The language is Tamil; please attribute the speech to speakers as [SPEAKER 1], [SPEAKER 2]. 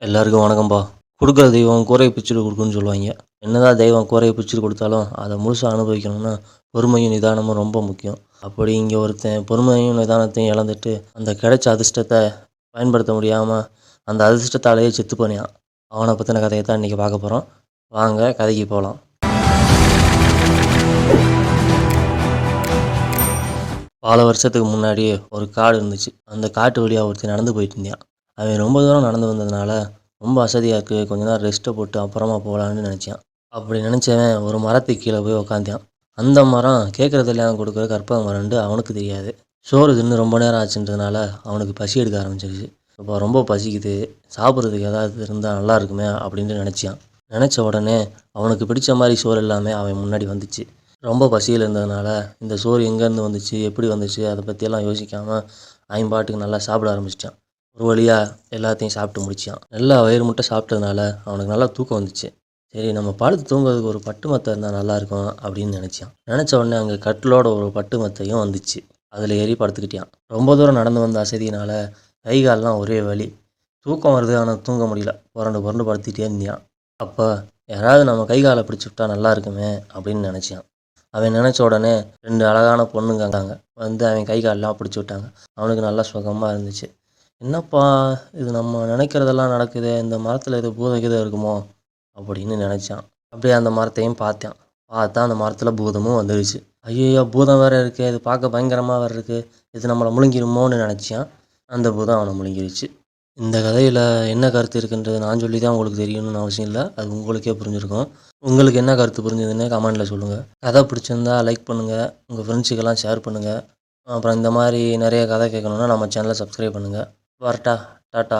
[SPEAKER 1] எல்லாருக்கும் வணக்கம்பா. குடுக்குற தெய்வம் கூரைய பிச்சுட்டு குடுக்கும்ன்னு சொல்லுவாய்ங்க. என்னதான் தெய்வம் கூரைய பிச்சுட்டு குடுத்தாலும், அத முழுசா அனுபவிக்கணும்னா, பொறுமையும் நிதானமும் ரொம்ப முக்கியம். அப்படி இங்க ஒருத்தன் பொறுமையும் நிதானத்தையும் இழந்துட்டு, அந்த கிடைச்ச அதிர்ஷ்டத்த பயன்படுத்த முடியாம, அந்த அதிர்ஷ்டத்தாலேயே செத்து போனான். அவன பத்தின கதைய தான் இன்னைக்கு பார்க்க போறோம். வாங்க கதைக்கு போலாம். பல வருஷத்துக்கு முன்னாடி ஒரு காடு இருந்துச்சு. அந்த காட்டு வழியா ஒருத்தன் நடந்து போயிட்டு இருந்தான். அவன் ரொம்ப தூரம் நடந்து வந்ததுனால, ரொம்ப அசதியா இருக்கு. கொஞ்ச நேரம் ரெஸ்ட்ட போட்டு அப்புறமா போலான்னு நெனச்சான். அப்படி நெனச்சவன் ஒரு மரத்துக்கு கீழ போய் உக்காந்தான். அந்த மரம் கேட்கறதெல்லாம் குடுக்குற கற்பக மரம்னு அவனுக்கு தெரியாது. சோறு தின்னு ரொம்ப நேரம் ஆச்சுன்றதுனால அவனுக்கு பசி எடுக்க ஆரம்பிச்சிருச்சு. இப்போ ரொம்ப பசிக்குது. சாப்பிட்றதுக்கு ஏதாவது இருந்தா நல்லா இருக்குமே அப்படின்னு நெனச்சான். நெனச்ச உடனே அவனுக்கு பிடிச்ச மாரி சோறு எல்லாமே அவன் முன்னாடி வந்துச்சு. ரொம்ப பசியில இருந்ததுனால, இந்த சோறு எங்கேருந்து வந்துச்சு, எப்படி வந்துச்சு, அத பத்தியெல்லாம் யோசிக்காம, அவன் பாட்டுக்கு நல்லா சாப்பிட ஆரம்பிச்சுட்டான். ஒரு வழியா எல்லாத்தையும் சாப்பிட்டு முடிச்சான். நல்லா வயிறு முட்ட சாப்பிட்டதுனால, அவனுக்கு நல்லா தூக்கம் வந்துச்சு. சரி நம்ம படுத்து தூங்குறதுக்கு ஒரு பட்டு மெத்த இருந்தா நல்லாயிருக்கும் அப்படின்னு நெனச்சான். நெனச்ச உடனே அங்க கட்டிலோட ஒரு பட்டு மெத்தையும் வந்துச்சு. அதில ஏறி படுத்துக்கிட்டான். ரொம்ப தூரம் நடந்து வந்த அசதியினால, கை கால்லாம் ஒரே வலி. தூக்கம் வருது ஆனா தூங்க முடியல. புரண்டு புரண்டு படுத்துக்கிட்டே இருந்தான். அப்ப யாராவது நம்ம கை கால பிடிச்சு விட்டா நல்லா இருக்குமே அப்படின்னு நெனச்சான். அவன் நினச்ச உடனே 2 அழகான பொண்ணுங்க வந்தாங்க. வந்து அவன் கை கால்லாம் பிடிச்சு விட்டாங்க. அவனுக்கு நல்லா சுகமா இருந்துச்சு. என்னப்பா இது நம்ம நினைக்கிறதெல்லாம் நடக்குதே! இந்த மரத்தில எதுவும் பூதம் கீதம் இருக்குமோ? அப்படின்னு நினச்சான். அப்படியே அந்த மரத்தையும் பார்த்தான். பார்த்தா அந்த மரத்தில பூதமும் வந்துருச்சு. ஐயய்யோ! பூதம் வேற இருக்கே! இது பார்க்க பயங்கரமா வேற இருக்கு. இது நம்மள முழுங்கிருமோன்னு நினச்சான். அந்த பூதம் அவன முழுங்கிருச்சு. இந்த கதையில என்ன கருத்து இருக்குன்றது நான் சொல்லி தான் உங்களுக்கு தெரியணும்னு அவசியம் இல்ல. அது உங்களுக்கே புரிஞ்சிருக்கும். உங்களுக்கு என்ன கருத்து புரிஞ்சதுன்னு கமெண்ட்ல சொல்லுங்க. கதை பிடிச்சிருந்தா லைக் பண்ணுங்க. உங்க ஃப்ரெண்ட்ஸுக்கெல்லாம் ஷேர் பண்ணுங்க. அப்புறம் இந்த மாரி நெறைய கதை கேட்கணும்னா நம்ம சேனலை சப்ஸ்கிரைப் பண்ணுங்க. வரட்டா? டாட்டா.